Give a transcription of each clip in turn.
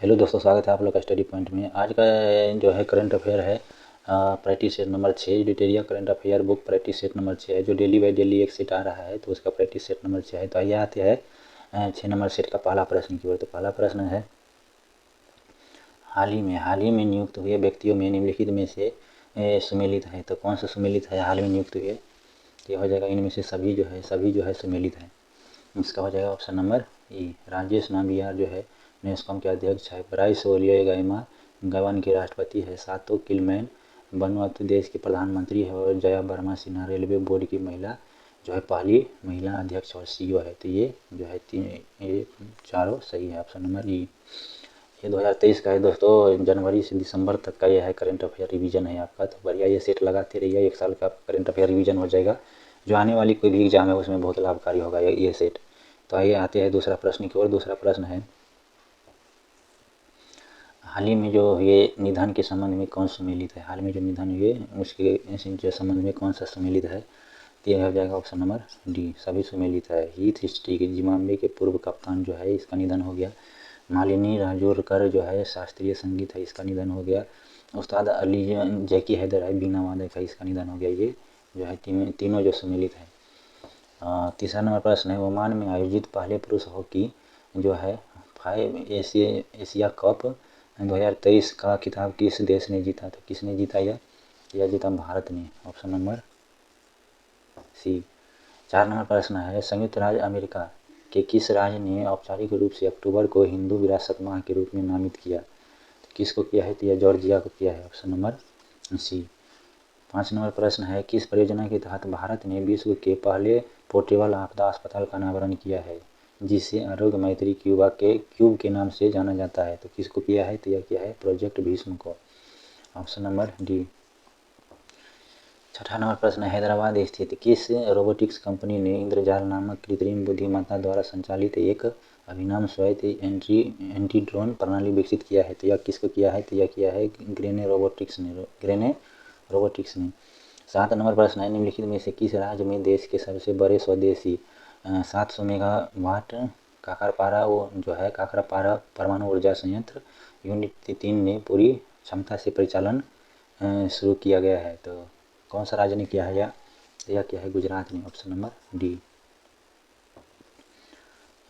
Hello दोस्तों, स्वागत है आप लोग का स्टडी पॉइंट में। आज का जो है करंट अफेयर है प्रैक्टिस सेट नंबर 6। डिटेरिया current affair book practice set number 6 है, जो डेली बाई डेली एक सेट आ रहा है, तो उसका प्रैक्टिस सेट नंबर 6 है। तो आइए आते हैं 6 नंबर सेट का पहला प्रश्न की ओर। तो पहला प्रश्न है, हाल ही में नियुक्त हुए व्यक्तियों में निम्नलिखित में से सुमेलित है। तो कौन सा सुमेलित है? हाल में नियुक्त हुए, तो हो जाएगा इनमें से सभी जो है सुमेलित है। इसका हो जाएगा ऑप्शन नंबर ई। राजेश नाम्बियार जो है नेस्कॉम के अध्यक्ष है। ब्राइस ओलियगाइमा गबन के राष्ट्रपति है। सातो किलमैन वनुअतु देश के प्रधानमंत्री है। और जया वर्मा सिन्हा रेलवे बोर्ड की महिला जो है पहली महिला अध्यक्ष और सीईओ है। तो ये जो है ये चारों सही है, ऑप्शन नंबर ई। ये 2023 का है दोस्तों, जनवरी से दिसंबर तक का ये है करंट अफेयर रिवीजन है आपका। तो बढ़िया ये सेट लगाते रहिए, एक साल का करंट अफेयर रिवीजन हो जाएगा। जो आने वाली कोई भी एग्जाम है उसमें बहुत लाभकारी होगा ये सेट। तो आइए आते हैं दूसरा प्रश्न की ओर। दूसरा प्रश्न है, हाल ही में जो ये निधन के संबंध में कौन सम्मिलित है? हाल में जो निधन हुए उसके जो संबंध में कौन सा सम्मिलित है? तो यह हो जाएगा ऑप्शन नंबर डी, सभी सम्मिलित है। हीथ स्ट्रीक जिम्बाब्वे के पूर्व कप्तान जो है, इसका निधन हो गया। मालिनी राजौरकर जो है शास्त्रीय संगीत है, इसका निधन हो गया। उस्ताद अली जैकी हैदर है, बीना वादक है, इसका निधन हो गया। ये जो है तीनों जो सम्मिलित है। तीसरा नंबर प्रश्न है, ओमान में आयोजित पहले पुरुष हॉकी जो है 5 एशिया कप 2023 का खिताब किस देश ने जीता? तो किसने जीता? यह जीता भारत ने, ऑप्शन नंबर सी। 4 नंबर प्रश्न है, संयुक्त राज्य अमेरिका के किस राज्य ने औपचारिक रूप से अक्टूबर को हिंदू विरासत माह के रूप में नामित किया? तो किसको किया है? तो यह जॉर्जिया को किया है, ऑप्शन नंबर सी। 5 नंबर प्रश्न है, किस परियोजना के तहत भारत ने विश्व के पहले पोर्टेबल आपदा अस्पताल का अनावरण किया है, जिसे आरोग्य मैत्री क्यूब के नाम से जाना जाता है? तो किसको किया है? तो यह किया है प्रोजेक्ट भीष्म को, ऑप्शन नंबर डी। 6ठा नंबर प्रश्न, हैदराबाद स्थित किस रोबोटिक्स कंपनी ने इंद्रजाल नामक कृत्रिम बुद्धिमत्ता द्वारा संचालित एक अभिनव स्वायत्त एंटी ड्रोन प्रणाली विकसित किया है? तो यह किसको किया है? तो यह किया है ग्रेने रोबोटिक्स ने। 7 नंबर प्रश्न है, निम्नलिखित में से किस राज्य में देश के सबसे बड़े स्वदेशी 700 मेगावाट काकरपारा जो है काकरपारा परमाणु ऊर्जा संयंत्र यूनिट 3 ने पूरी क्षमता से परिचालन शुरू किया गया है? तो कौन सा राज्य ने किया है? यह किया है गुजरात ने, ऑप्शन नंबर डी।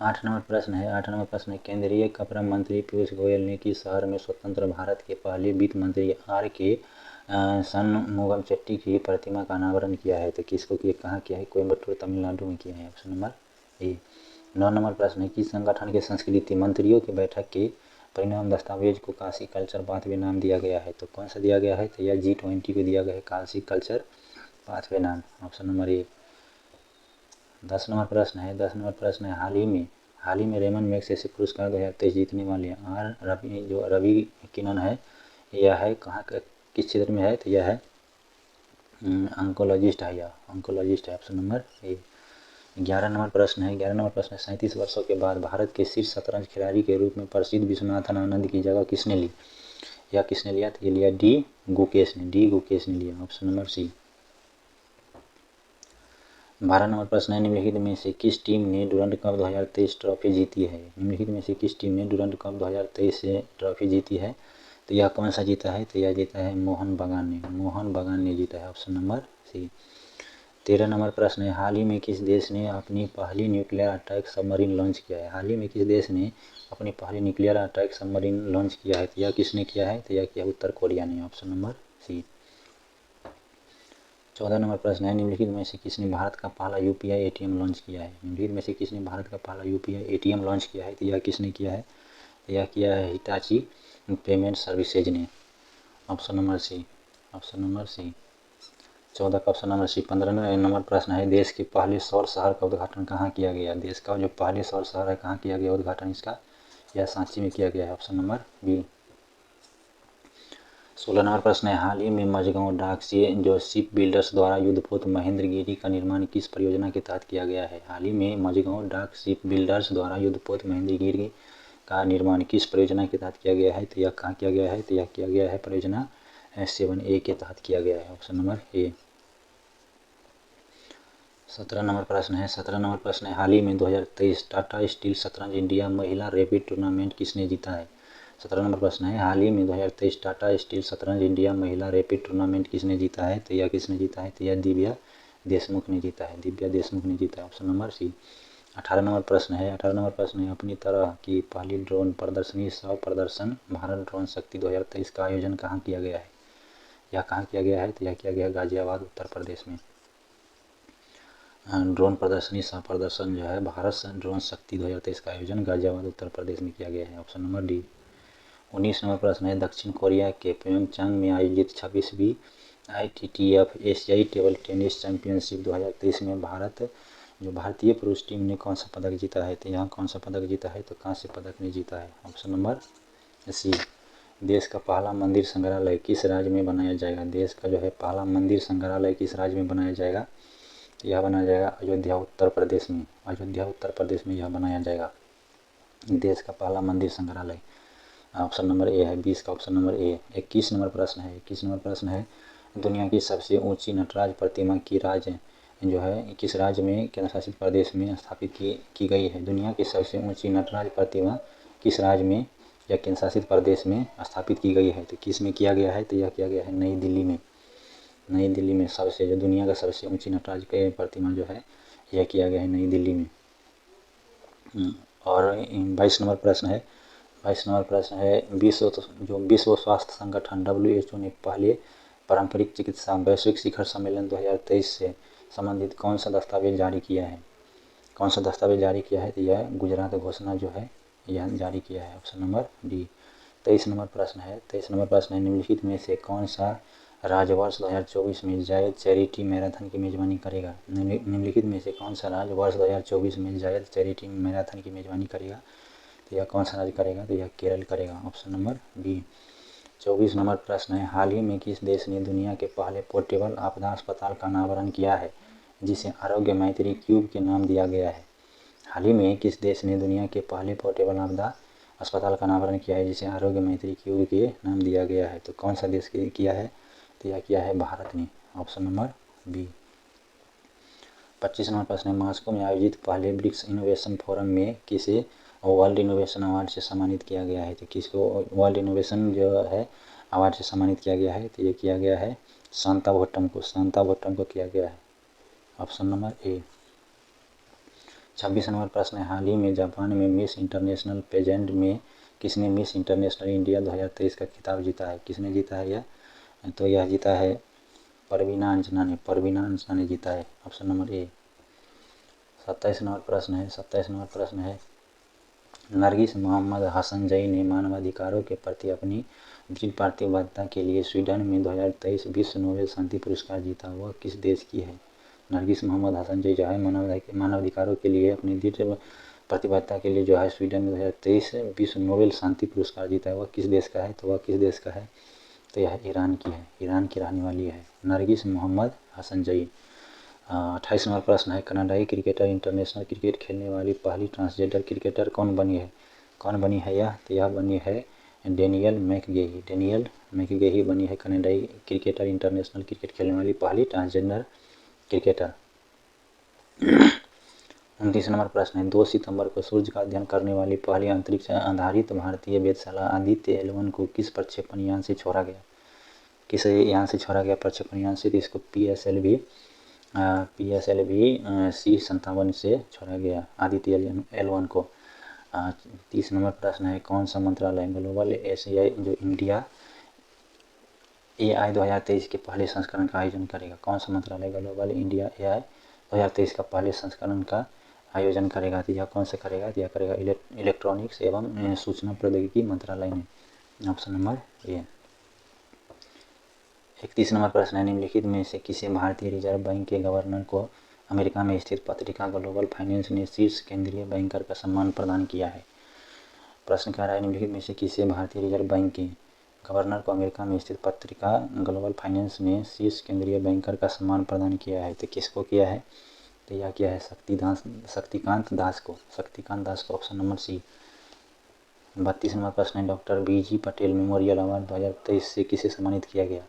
8 नंबर प्रश्न है, केंद्रीय कपड़ा मंत्री पीयूष गोयल ने किस शहर में स्वतंत्र भारत के पहले वित्त मंत्री आर के सनमुगम चेट्टी की प्रतिमा का अनावरण किया है? तो किसको किया, कहाँ किया है? कोयम्बटूर तमिलनाडु में किया है, ऑप्शन नंबर ए। 9 नंबर प्रश्न है, किस संगठन के संस्कृति मंत्रियों की बैठक के परिणाम दस्तावेज को काशी कल्चर पाथवे नाम दिया गया है? तो कौन सा दिया गया है? तो यह G20 को दिया गया है काशी कल्चर पाथवे नाम, ऑप्शन नंबर ए। 10 नंबर प्रश्न है, हाल ही में रेमन मैगसेसे पुरस्कार 2023 जीतने वाले रवि किनन है, यह है कहाँ किस क्षेत्र में है? तो यह है ऑन्कोलॉजिस्ट है, ऑप्शन नंबर ए। 11 नंबर प्रश्न है, 37 वर्षों के बाद भारत के शीर्ष शतरंज खिलाड़ी के रूप में प्रसिद्ध विश्वनाथन आनंद की जगह किसने ली? या किसने लिया? तो ये लिया डी गुकेश ने लिया, ऑप्शन नंबर सी। 12 नंबर प्रश्न है, निम्नलिखित में से किस टीम ने डुरंड कप 2023 ट्रॉफी जीती है? निम्नलिखित में से किस टीम ने डुरंड कप 2023 से ट्रॉफी जीती है? तो यह कौन सा जीता है? तो यह जीता है मोहन बगान ने जीता है, ऑप्शन नंबर सी। 13 नंबर प्रश्न है, हाल ही में किस देश ने अपनी पहली न्यूक्लियर अटैक सबमरीन लॉन्च किया है? हाल ही में किस देश ने अपनी पहली न्यूक्लियर अटैक सबमरीन लॉन्च किया है? तो यह किसने किया है? तो यह किया उत्तर कोरिया ने, ऑप्शन नंबर सी। 14 नंबर प्रश्न है, निम्नलिखित में से किसने भारत का पहला यूपीआई एटीएम लॉन्च किया है? निम्नलिखित में से किसने भारत का पहला यूपीआई एटीएम लॉन्च किया है? तो यह किसने किया है? तो यह किया है हिटाची पेमेंट सर्विसेज ने, ऑप्शन नंबर सी। 14 का ऑप्शन नंबर सी। 15 नंबर प्रश्न है, देश के पहले सौर शहर का उद्घाटन कहाँ किया गया? देश का जो पहले सौर शहर है कहाँ किया गया उद्घाटन इसका? यह सांची में किया गया है, ऑप्शन नंबर बी। 16 नंबर प्रश्न है, हाल ही में मझगांव डाक से जो शिप बिल्डर्स द्वारा युद्धपोत महेंद्रगिरी का निर्माण किस परियोजना के तहत किया गया है? हाल ही में मझगांव डाक शिप बिल्डर्स द्वारा युद्धपोत महेंद्रगिरी का निर्माण किस परियोजना के तहत किया गया है? तो यह कहाँ किया गया है? तो यह किया गया है परियोजना 7A के तहत किया गया है, ऑप्शन नंबर ए। 17 नंबर प्रश्न है, हाल ही में 2023 टाटा स्टील शतरंज इंडिया महिला रैपिड टूर्नामेंट किसने जीता है? 17 नंबर प्रश्न है, हाल ही में 2023 टाटा स्टील शतरंज इंडिया महिला रैपिड टूर्नामेंट किसने जीता है? तो यह किसने जीता है? तो यह दिव्या देशमुख ने जीता है। दिव्या देशमुख ने जीता है, ऑप्शन नंबर सी। 18 नंबर प्रश्न है, 18 नंबर प्रश्न है, अपनी तरह की पहली ड्रोन प्रदर्शनी सह प्रदर्शन भारत ड्रोन शक्ति 2023 का आयोजन कहाँ किया गया है? यह कहाँ किया गया है? तो यह किया गया है गाजियाबाद उत्तर प्रदेश में। ड्रोन प्रदर्शनी सह प्रदर्शन जो है भारत ड्रोन शक्ति 2023 का आयोजन गाजियाबाद उत्तर प्रदेश में किया गया है, ऑप्शन नंबर डी। 19 नंबर प्रश्न है, दक्षिण कोरिया के प्योंगचांग में आयोजित 26वीं ITTF एशियाई टेबल टेनिस चैंपियनशिप 2023 में भारतीय पुरुष टीम ने कौन सा पदक जीता है? तो यहाँ कौन सा पदक जीता है? तो कांस्य पदक ने जीता है, ऑप्शन नंबर सी। देश का पहला मंदिर संग्रहालय किस राज्य में बनाया जाएगा? देश का जो है पहला मंदिर संग्रहालय किस राज्य में बनाया जाएगा? यह बनाया जाएगा अयोध्या उत्तर प्रदेश में। अयोध्या उत्तर प्रदेश में यह बनाया जाएगा देश का पहला मंदिर संग्रहालय। ऑप्शन नंबर ए है, 20 का ऑप्शन नंबर ए। 21 नंबर प्रश्न है, 21 नंबर प्रश्न है, दुनिया की सबसे ऊंची नटराज प्रतिमा की राज्य जो है किस राज्य में केंद्र शासित प्रदेश में स्थापित की गई है? दुनिया की सबसे ऊंची नटराज प्रतिमा किस राज्य में या केंद्र शासित प्रदेश में स्थापित की गई है? तो किस में किया गया है? तो यह किया गया है नई दिल्ली में। नई दिल्ली में सबसे जो दुनिया का सबसे ऊंची नटराज की प्रतिमा जो है यह किया गया है नई दिल्ली में। और 22 नंबर प्रश्न है, 22 नंबर प्रश्न है, विश्व स्वास्थ्य संगठन WHO ने पहले पारंपरिक चिकित्सा वैश्विक शिखर सम्मेलन 2023 से संबंधित कौन सा दस्तावेज जारी किया है? कौन सा दस्तावेज जारी किया है? तो यह गुजरात घोषणा जो है यह जारी किया है, ऑप्शन नंबर डी। 23 नंबर प्रश्न है, 23 नंबर प्रश्न है, निम्नलिखित में से कौन सा राज्य वर्ष 2024 में जायद चैरिटी मैराथन की मेजबानी करेगा? निम्नलिखित में से कौन सा राज्य वर्ष 2024 में जायद चैरिटी मैराथन की मेजबानी करेगा? तो यह कौन सा राज्य करेगा? तो यह केरल करेगा, ऑप्शन नंबर बी। 24 नंबर प्रश्न है, हाल ही में किस देश ने दुनिया के पहले पोर्टेबल आपदा अस्पताल का अनावरण किया है जिसे आरोग्य मैत्री क्यूब के नाम दिया गया है? हाल ही में किस देश ने दुनिया के पहले पोर्टेबल आपदा अस्पताल का अनावरण किया है जिसे आरोग्य मैत्री क्यूब के नाम दिया गया है? तो कौन सा देश किया है? तो यह किया है भारत ने, ऑप्शन नंबर बी। 25 नंबर प्रश्न है, मॉस्को में आयोजित पहले ब्रिक्स इनोवेशन फोरम में किसे वर्ल्ड इनोवेशन अवार्ड से सम्मानित किया गया है? तो किसको वर्ल्ड इनोवेशन जो है अवार्ड से सम्मानित किया गया है? तो ये किया गया है शांता भट्टम को, शांता भट्टम को किया गया है, ऑप्शन नंबर ए। 26 नंबर प्रश्न है, हाल ही में जापान में मिस इंटरनेशनल पेजेंट में किसने मिस इंटरनेशनल इंडिया 2023 का खिताब जीता है? किसने जीता है यह? तो यह जीता है परवीना अंजना ने, परवीना अंजना ने जीता है, ऑप्शन नंबर ए। 27 नंबर प्रश्न है, 27 नंबर प्रश्न है, नरगिस मोहम्मद हसनजई ने मानवाधिकारों के प्रति अपनी दृढ़ प्रतिबद्धता के लिए स्वीडन में 2023 विश्व नोबेल शांति पुरस्कार जीता, वह किस देश की है? नरगिस मोहम्मद हसनजई जो है मानवाधिकारों के लिए अपनी दृढ़ प्रतिबद्धता के लिए जो है स्वीडन में 2023 विश्व नोबेल शांति पुरस्कार जीता है, वह किस देश का है? तो वह किस देश का है? तो यह ईरान की है, ईरान की रहने वाली है नरगिस मोहम्मद हसनजई। 28 नंबर प्रश्न है, कनाडाई क्रिकेटर इंटरनेशनल क्रिकेट खेलने वाली पहली ट्रांसजेंडर क्रिकेटर कौन बनी है? कौन बनी है यह? तो यह बनी है डेनियल मैकगेही, डेनियल मैकगेही बनी है कनाडाई क्रिकेटर इंटरनेशनल क्रिकेट खेलने वाली पहली ट्रांसजेंडर क्रिकेटर। 29 नंबर प्रश्न है, 2 सितंबर को सूर्य का अध्ययन करने वाली पहली अंतरिक्ष आधारित भारतीय वेधशाला आदित्य L1 को किस प्रक्षेपण यान से छोड़ा गया? किस यान से छोड़ा गया प्रक्षेपण यान से? तो इसको PSLV C57 से छोड़ा गया आदित्य L1 को। 30 नंबर प्रश्न है, कौन सा मंत्रालय ग्लोबल एशियाई जो इंडिया AI 2023 के पहले संस्करण का आयोजन करेगा? कौन सा मंत्रालय ग्लोबल इंडिया AI 2023 का पहले संस्करण का आयोजन करेगा? तो यह कौन सा करेगा? तो यह करेगा इलेक्ट्रॉनिक्स एवं सूचना प्रौद्योगिकी मंत्रालय ने, ऑप्शन नंबर ए। 31 नंबर प्रश्न है, निम्नलिखित में से किसे भारतीय रिजर्व बैंक के गवर्नर को अमेरिका में स्थित पत्रिका ग्लोबल फाइनेंस ने शीर्ष केंद्रीय बैंकर का सम्मान प्रदान किया है? प्रश्न कह रहा है, निम्नलिखित में से किसे भारतीय रिजर्व बैंक के गवर्नर को अमेरिका में स्थित पत्रिका ग्लोबल फाइनेंस ने शीर्ष केंद्रीय बैंकर का सम्मान प्रदान किया है? तो किसको किया है? तो यह किया है शक्तिकांत दास को, शक्तिकांत दास को, ऑप्शन नंबर सी। 32 नंबर प्रश्न है, doctor BG Patel memorial award 2023 से किसे सम्मानित किया गया?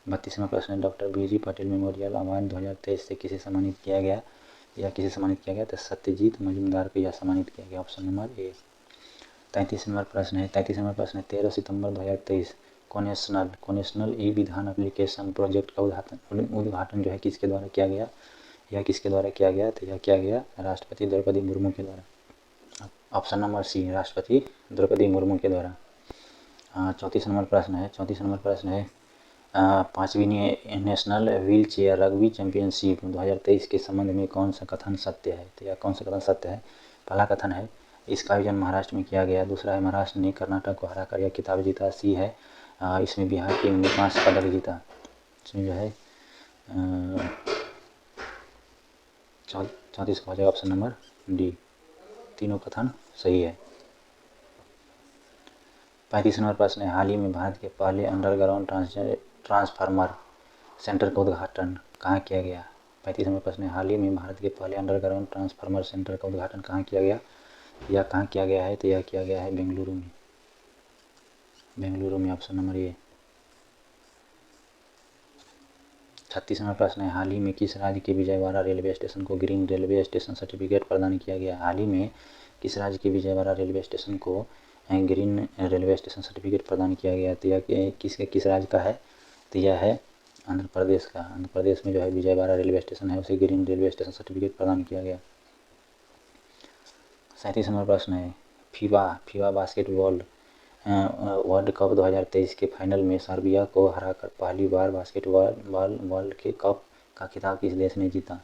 32वां प्रश्न है, doctor BG Patel memorial award 2023 से किसे सम्मानित किया गया? या किसे सम्मानित किया गया? तो सत्यजीत मजूमदार को यह सम्मानित किया गया, ऑप्शन नंबर ए। 33 नंबर प्रश्न है 13 सितंबर 2023 कोनेशनल ई विधान एप्लीकेशन प्रोजेक्ट का उद्घाटन जो है किसके द्वारा किया गया? यह किसके द्वारा किया गया? तो यह किया गया राष्ट्रपति द्रौपदी मुर्मू के द्वारा। ऑप्शन नंबर सी, राष्ट्रपति द्रौपदी मुर्मू के द्वारा। 34 नंबर प्रश्न है 5वीं national wheel chair rugby championship 2023 के संबंध में कौन सा कथन सत्य है? तो यह कौन सा कथन सत्य है? पहला कथन है इसका आयोजन महाराष्ट्र में किया गया। दूसरा है महाराष्ट्र ने कर्नाटक को हराकर यह खिताब जीता। सी है इसमें बिहार टीम ने 5 पदक जीता। इसमें जो है 34 का हो जाएगा ऑप्शन नंबर डी, तीनों कथन सही है। 35 नंबर प्रश्न है हाल ही में भारत के पहले अंडरग्राउंड ट्रांसफार्मर सेंटर का उद्घाटन कहाँ किया गया? 35 नंबर प्रश्न है हाल ही में भारत के पहले अंडरग्राउंड ट्रांसफार्मर सेंटर का उद्घाटन कहाँ किया गया? यह कहाँ किया गया है? तो यह किया गया है बेंगलुरु में, ऑप्शन नंबर ए। 36 नंबर प्रश्न है हाल ही में किस राज्य के विजयवाड़ा रेलवे स्टेशन को ग्रीन रेलवे स्टेशन सर्टिफिकेट प्रदान किया गया? हाल ही में किस राज्य के विजयवाड़ा रेलवे स्टेशन को ग्रीन रेलवे स्टेशन सर्टिफिकेट प्रदान किया गया? तो यह किस राज्य का है? तो यह है आंध्र प्रदेश का। आंध्र प्रदेश में जो है विजयवाड़ा रेलवे स्टेशन है उसे ग्रीन रेलवे स्टेशन सर्टिफिकेट प्रदान किया गया। 37 नंबर प्रश्न है फीफा बास्केटबॉल वर्ल्ड कप 2023 के फाइनल में सर्बिया को हराकर पहली बार बास्केटबॉल वर्ल्ड के कप का खिताब किस देश ने जीता?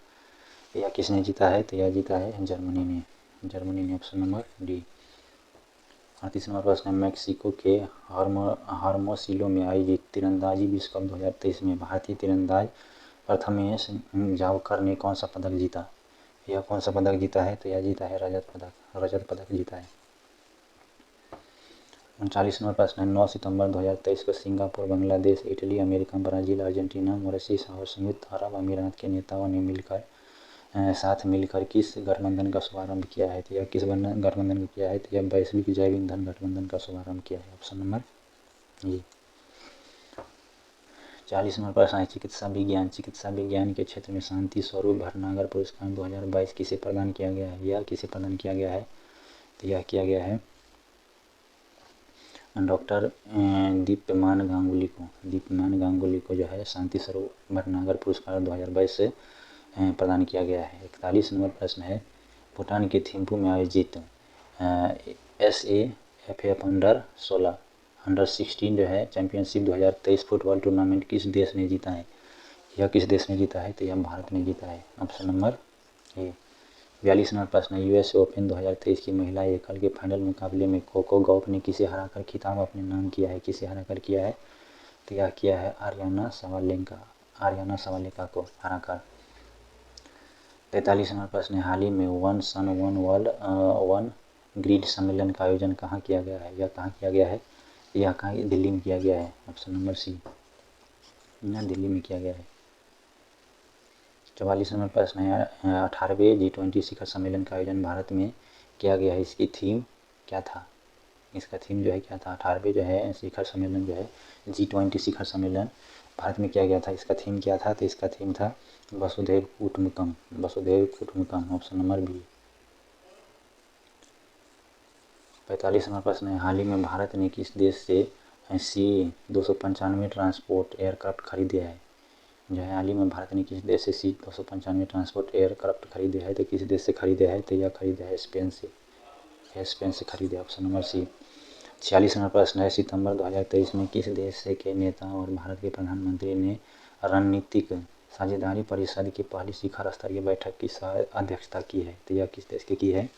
यह किसने जीता है? तो यह जीता है जर्मनी ने, ऑप्शन नंबर डी। 38 नंबर प्रश्न है मैक्सिको के हर्मोसिलो में आयोजित तीरंदाजी विश्व कप 2023 में भारतीय तीरंदाज प्रथमेश जावकर ने कौन सा पदक जीता? यह कौन सा पदक जीता है? तो यह जीता है रजत पदक जीता है। 39 नंबर प्रश्न है 9 सितंबर 2023 को Singapore, Bangladesh, Italy, America, Brazil, Argentina, Mauritius और संयुक्त अरब अमीरात के नेताओं ने साथ मिलकर किस गठबंधन का शुभारंभ किया है? तो यह किस गठबंधन का किया है? तो यह वैश्विक जैव ईंधन गठबंधन का शुभारंभ किया है, ऑप्शन नंबर ए। 40 नंबर प्रश्न है चिकित्सा विज्ञान के क्षेत्र में शांति स्वरूप भटनागर पुरस्कार 2022 किसे प्रदान किया गया है? यह किसे प्रदान किया गया है? तो यह किया गया है डॉक्टर दीप्यमान गांगुली को जो है शांति स्वरूप भटनागर पुरस्कार 2022 से प्रदान किया गया है। 41 नंबर प्रश्न है भूटान के थिम्पू में आयोजित SAFF अंडर 16 जो है चैंपियनशिप 2023 फुटबॉल टूर्नामेंट किस देश ने जीता है? यह किस देश ने जीता है? तो यह भारत ने जीता है, ऑप्शन नंबर ए। 42 नंबर प्रश्न है US ओपन 2023 की महिला एकल के फाइनल मुकाबले में कोको गौफ ने किसे हराकर खिताब अपने नाम किया है? किसे हराकर किया है? तो यह किया है आर्याना सवालेंका को हराकर। 43 नंबर प्रश्न है हाल ही में one sun one world one grid सम्मेलन का आयोजन कहाँ किया गया है? यह कहाँ किया गया है? यह कहाँ दिल्ली में किया गया है, ऑप्शन नंबर सी, दिल्ली में किया गया है। 44 नंबर प्रश्न है 18वें G20 शिखर सम्मेलन का आयोजन भारत में किया गया है, इसकी थीम क्या था? इसका थीम जो है क्या था? 18वें जो है शिखर सम्मेलन जो है G20 शिखर सम्मेलन भारत में किया गया था, इसका थीम क्या था? तो इसका थीम था वसुधैव कुटुंबकम, ऑप्शन नंबर बी। 45 नंबर प्रश्न है हाल ही में भारत ने किस देश से C-295 ट्रांसपोर्ट एयरक्राफ्ट खरीदे है? जो है हाल ही में भारत ने किस देश से C-295 ट्रांसपोर्ट एयरक्राफ्ट खरीदे है? तो किस देश से खरीदे है? तो यह खरीदे है स्पेन से खरीदे, ऑप्शन नंबर सी। 46 नंबर प्रश्न है सितंबर 2023 में किस देश के नेता और भारत के प्रधानमंत्री ने रणनीतिक साझेदारी परिषद की पहली शिखर स्तरीय बैठक की अध्यक्षता की है? तो यह किस देश की है?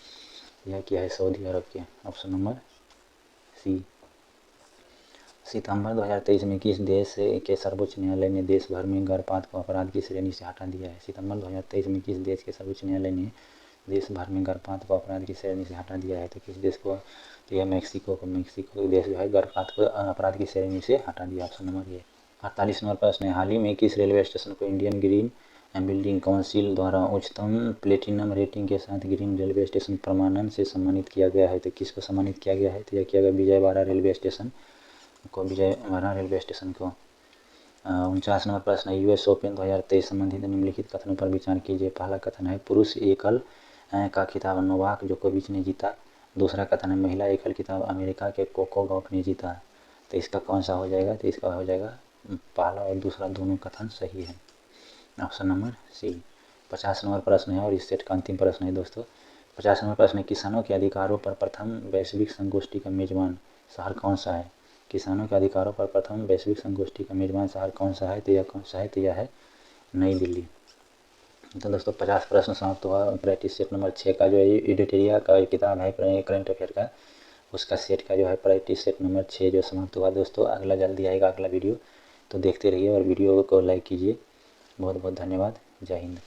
यह किया है सऊदी अरब के, ऑप्शन नंबर सी। सितंबर 2023 में किस देश के सर्वोच्च न्यायालय ने देश भर में गर्भपात को अपराध की श्रेणी से हटा दिया है? सितंबर 2023 में किस देश के सर्वोच्च न्यायालय ने देश भर में गर्भपात को अपराध की श्रेणी से हटा दिया है? तो किस देश को? तो यह मैक्सिको देश जो है गर्भपात को अपराध की श्रेणी से हटा दिया, ऑप्शन नंबर ए। 48 नंबर प्रश्न है हाल ही में किस रेलवे स्टेशन को इंडियन ग्रीन बिल्डिंग काउंसिल द्वारा उच्चतम प्लेटिनम रेटिंग के साथ ग्रीन रेलवे स्टेशन प्रमाणन से सम्मानित किया गया है? तो किसको सम्मानित किया गया है? तो यह किया गया विजयवाड़ा रेलवे स्टेशन को। 49 नंबर प्रश्न है US ओपन 2023 संबंधित निम्नलिखित कथनों पर विचार कीजिए। पहला कथन है पुरुष एकल का खिताब नोवाक जोकोविच ने जीता। दूसरा कथन है महिला एकल खिताब अमेरिका के कोको गॉफ ने जीता। तो इसका कौन सा हो जाएगा? तो इसका हो जाएगा पहला और दूसरा दोनों कथन सही है, ऑप्शन नंबर सी। 50 नंबर प्रश्न है और इस सेट का अंतिम प्रश्न है दोस्तों। 50 नंबर प्रश्न है किसानों के अधिकारों पर प्रथम वैश्विक संगोष्ठी का मेजबान शहर कौन सा है? किसानों के अधिकारों पर प्रथम वैश्विक संगोष्ठी का मेजबान शहर कौन सा है? तो यह कौन सा है? तो यह है नई दिल्ली। तो दोस्तों 50 प्रश्न समाप्त हुआ। प्रैक्टिस सेट नंबर 6 का जो एडिटोरिया का किताब है करंट अफेयर का, उसका सेट का जो है प्रैक्टिस सेट नंबर 6 जो समाप्त हुआ दोस्तों। अगला जल्दी आएगा अगला वीडियो, तो देखते रहिए और वीडियो को लाइक कीजिए। बहुत बहुत धन्यवाद। जय हिंद।